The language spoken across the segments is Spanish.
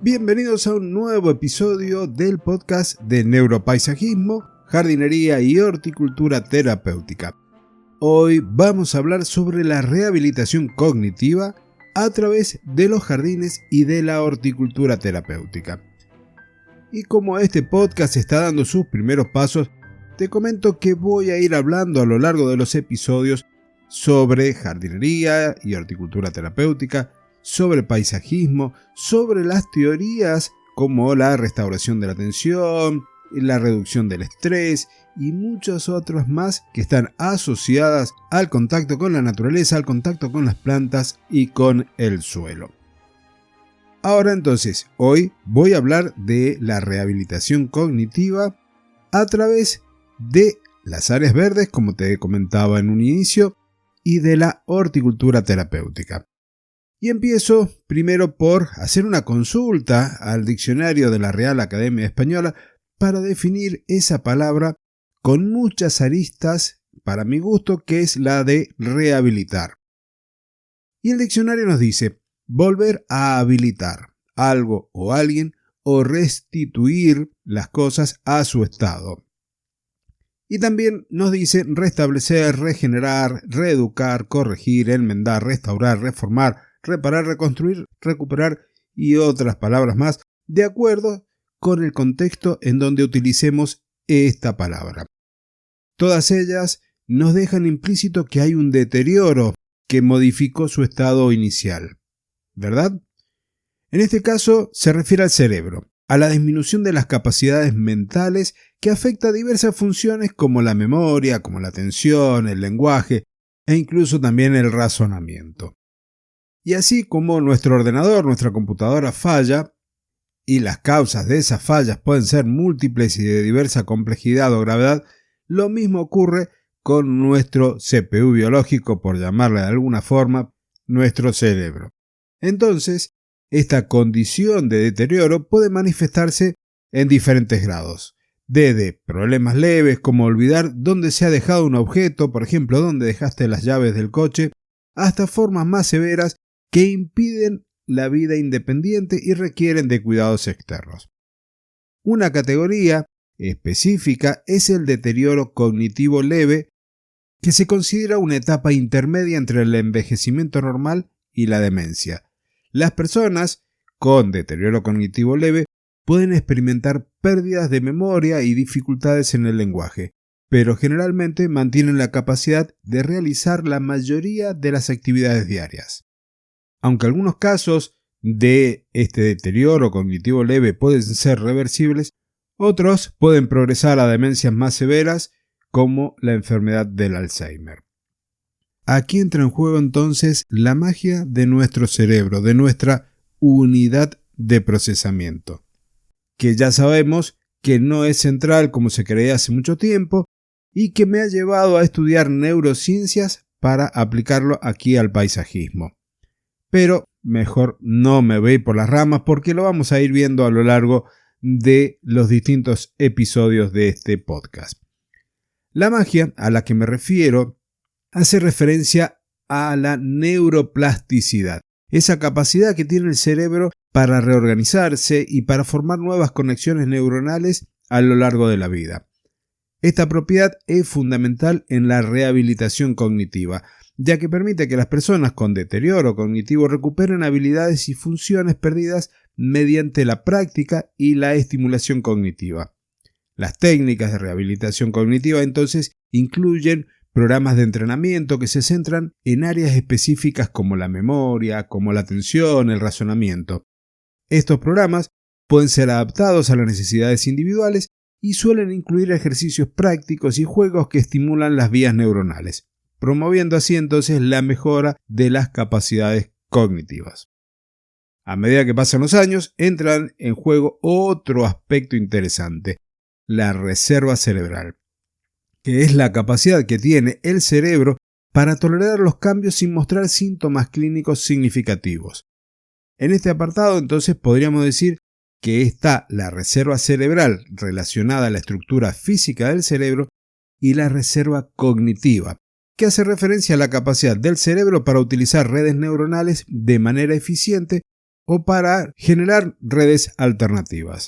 Bienvenidos a un nuevo episodio del podcast de neuropaisajismo, jardinería y horticultura terapéutica. Hoy vamos a hablar sobre la rehabilitación cognitiva a través de los jardines y de la horticultura terapéutica. Y como este podcast está dando sus primeros pasos, te comento que voy a ir hablando a lo largo de los episodios sobre jardinería y horticultura terapéutica, sobre paisajismo, sobre las teorías como la restauración de la atención, la reducción del estrés y muchas otras más que están asociadas al contacto con la naturaleza, al contacto con las plantas y con el suelo. Ahora entonces, hoy voy a hablar de la rehabilitación cognitiva a través de las áreas verdes, como te comentaba en un inicio, y de la horticultura terapéutica. Y empiezo primero por hacer una consulta al diccionario de la Real Academia Española para definir esa palabra con muchas aristas, para mi gusto, que es la de rehabilitar. Y el diccionario nos dice: volver a habilitar algo o alguien o restituir las cosas a su estado. Y también nos dice restablecer, regenerar, reeducar, corregir, enmendar, restaurar, reformar, reparar, reconstruir, recuperar y otras palabras más, de acuerdo con el contexto en donde utilicemos esta palabra. Todas ellas nos dejan implícito que hay un deterioro que modificó su estado inicial, ¿verdad? En este caso se refiere al cerebro, a la disminución de las capacidades mentales que afecta a diversas funciones como la memoria, como la atención, el lenguaje e incluso también el razonamiento. Y así como nuestro ordenador, nuestra computadora falla, y las causas de esas fallas pueden ser múltiples y de diversa complejidad o gravedad, lo mismo ocurre con nuestro CPU biológico, por llamarle de alguna forma, nuestro cerebro. Entonces, esta condición de deterioro puede manifestarse en diferentes grados, desde problemas leves como olvidar dónde se ha dejado un objeto, por ejemplo, dónde dejaste las llaves del coche, hasta formas más severas que impiden la vida independiente y requieren de cuidados externos. Una categoría específica es el deterioro cognitivo leve, que se considera una etapa intermedia entre el envejecimiento normal y la demencia. Las personas con deterioro cognitivo leve pueden experimentar pérdidas de memoria y dificultades en el lenguaje, pero generalmente mantienen la capacidad de realizar la mayoría de las actividades diarias. Aunque algunos casos de este deterioro cognitivo leve pueden ser reversibles, otros pueden progresar a demencias más severas como la enfermedad del Alzheimer. Aquí entra en juego entonces la magia de nuestro cerebro, de nuestra unidad de procesamiento, que ya sabemos que no es central como se creía hace mucho tiempo y que me ha llevado a estudiar neurociencias para aplicarlo aquí al paisajismo. Pero mejor no me voy por las ramas porque lo vamos a ir viendo a lo largo de los distintos episodios de este podcast. La magia a la que me refiero hace referencia a la neuroplasticidad, esa capacidad que tiene el cerebro para reorganizarse y para formar nuevas conexiones neuronales a lo largo de la vida. Esta propiedad es fundamental en la rehabilitación cognitiva, ya que permite que las personas con deterioro cognitivo recuperen habilidades y funciones perdidas mediante la práctica y la estimulación cognitiva. Las técnicas de rehabilitación cognitiva entonces incluyen programas de entrenamiento que se centran en áreas específicas como la memoria, como la atención, el razonamiento. Estos programas pueden ser adaptados a las necesidades individuales y suelen incluir ejercicios prácticos y juegos que estimulan las vías neuronales, promoviendo así entonces la mejora de las capacidades cognitivas. A medida que pasan los años, entran en juego otro aspecto interesante, la reserva cerebral, que es la capacidad que tiene el cerebro para tolerar los cambios sin mostrar síntomas clínicos significativos. En este apartado entonces podríamos decir que está la reserva cerebral relacionada a la estructura física del cerebro y la reserva cognitiva, que hace referencia a la capacidad del cerebro para utilizar redes neuronales de manera eficiente o para generar redes alternativas.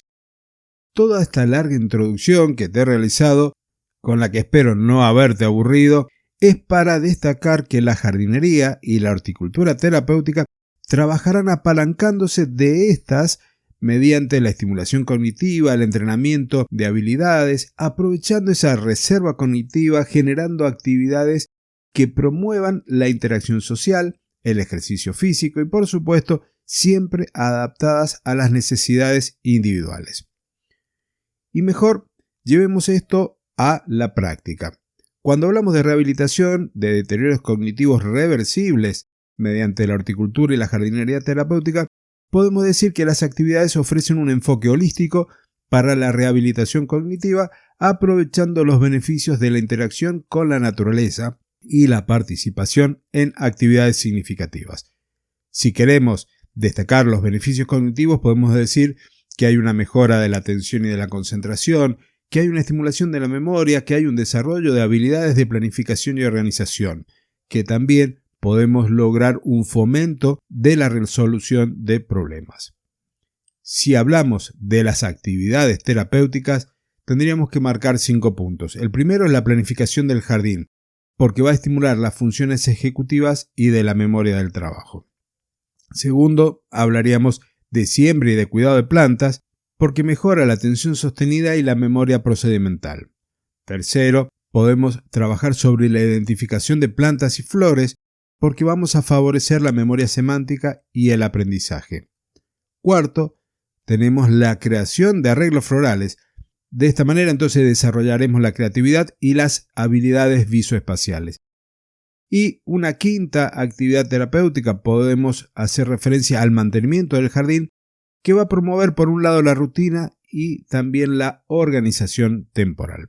Toda esta larga introducción que te he realizado, con la que espero no haberte aburrido, es para destacar que la jardinería y la horticultura terapéutica trabajarán apalancándose de estas mediante la estimulación cognitiva, el entrenamiento de habilidades, aprovechando esa reserva cognitiva, generando actividades que promuevan la interacción social, el ejercicio físico y, por supuesto, siempre adaptadas a las necesidades individuales. Y mejor, llevemos esto a la práctica. Cuando hablamos de rehabilitación de deterioros cognitivos reversibles mediante la horticultura y la jardinería terapéutica, podemos decir que las actividades ofrecen un enfoque holístico para la rehabilitación cognitiva, aprovechando los beneficios de la interacción con la naturaleza y la participación en actividades significativas. Si queremos destacar los beneficios cognitivos, podemos decir que hay una mejora de la atención y de la concentración, que hay una estimulación de la memoria, que hay un desarrollo de habilidades de planificación y organización, que también podemos lograr un fomento de la resolución de problemas. Si hablamos de las actividades terapéuticas, tendríamos que marcar 5 puntos. El primero es la planificación del jardín, porque va a estimular las funciones ejecutivas y de la memoria del trabajo. Segundo, hablaríamos de siembra y de cuidado de plantas, porque mejora la atención sostenida y la memoria procedimental. Tercero, podemos trabajar sobre la identificación de plantas y flores, porque vamos a favorecer la memoria semántica y el aprendizaje. Cuarto, tenemos la creación de arreglos florales. De esta manera entonces desarrollaremos la creatividad y las habilidades visoespaciales. Y una quinta actividad terapéutica, podemos hacer referencia al mantenimiento del jardín, que va a promover por un lado la rutina y también la organización temporal.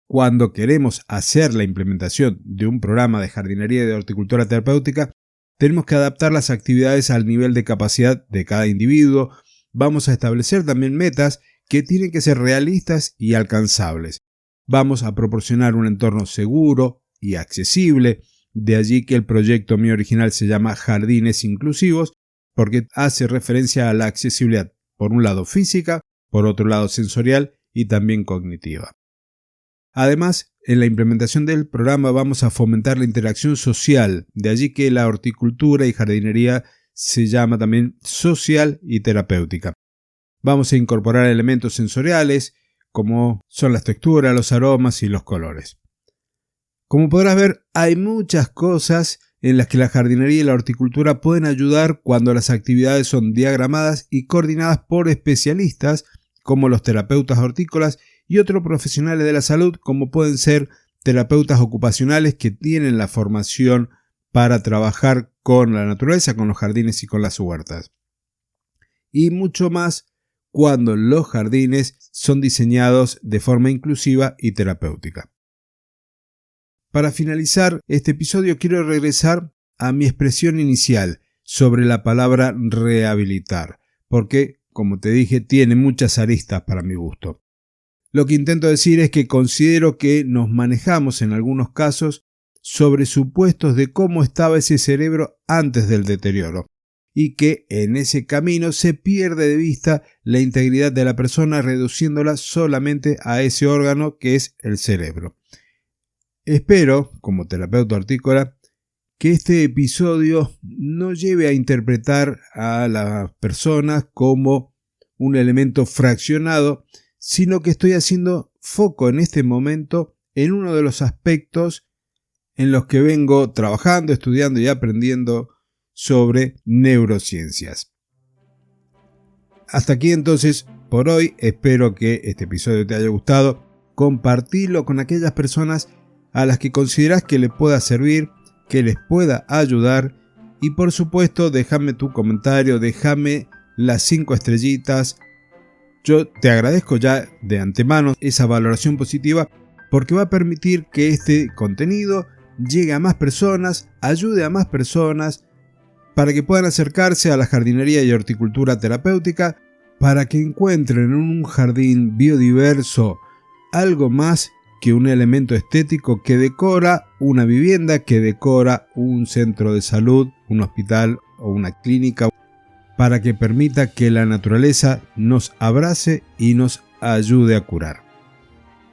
Cuando queremos hacer la implementación de un programa de jardinería y de horticultura terapéutica, tenemos que adaptar las actividades al nivel de capacidad de cada individuo. Vamos a establecer también metas que tienen que ser realistas y alcanzables. Vamos a proporcionar un entorno seguro y accesible, de allí que el proyecto mío original se llama Jardines Inclusivos, porque hace referencia a la accesibilidad, por un lado física, por otro lado sensorial y también cognitiva. Además, en la implementación del programa vamos a fomentar la interacción social, de allí que la horticultura y jardinería se llama también social y terapéutica. Vamos a incorporar elementos sensoriales, como son las texturas, los aromas y los colores. Como podrás ver, hay muchas cosas en las que la jardinería y la horticultura pueden ayudar cuando las actividades son diagramadas y coordinadas por especialistas como los terapeutas hortícolas y otros profesionales de la salud, como pueden ser terapeutas ocupacionales que tienen la formación para trabajar con la naturaleza, con los jardines y con las huertas. Y mucho más cuando los jardines son diseñados de forma inclusiva y terapéutica. Para finalizar este episodio quiero regresar a mi expresión inicial sobre la palabra rehabilitar, porque, como te dije, tiene muchas aristas para mi gusto. Lo que intento decir es que considero que nos manejamos en algunos casos sobre supuestos de cómo estaba ese cerebro antes del deterioro, y que en ese camino se pierde de vista la integridad de la persona, reduciéndola solamente a ese órgano que es el cerebro. Espero, como terapeuta hortícola, que este episodio no lleve a interpretar a las personas como un elemento fraccionado, sino que estoy haciendo foco en este momento en uno de los aspectos en los que vengo trabajando, estudiando y aprendiendo sobre neurociencias. Hasta aquí entonces por hoy. Espero que este episodio te haya gustado. Compartilo con aquellas personas a las que consideras que les pueda servir, que les pueda ayudar, y por supuesto déjame tu comentario, déjame las 5 estrellitas. Yo te agradezco ya de antemano esa valoración positiva, porque va a permitir que este contenido llegue a más personas, ayude a más personas, para que puedan acercarse a la jardinería y horticultura terapéutica, para que encuentren en un jardín biodiverso algo más que un elemento estético que decora una vivienda, que decora un centro de salud, un hospital o una clínica. para que permita que la naturaleza nos abrace y nos ayude a curar.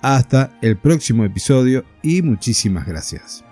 Hasta el próximo episodio y muchísimas gracias.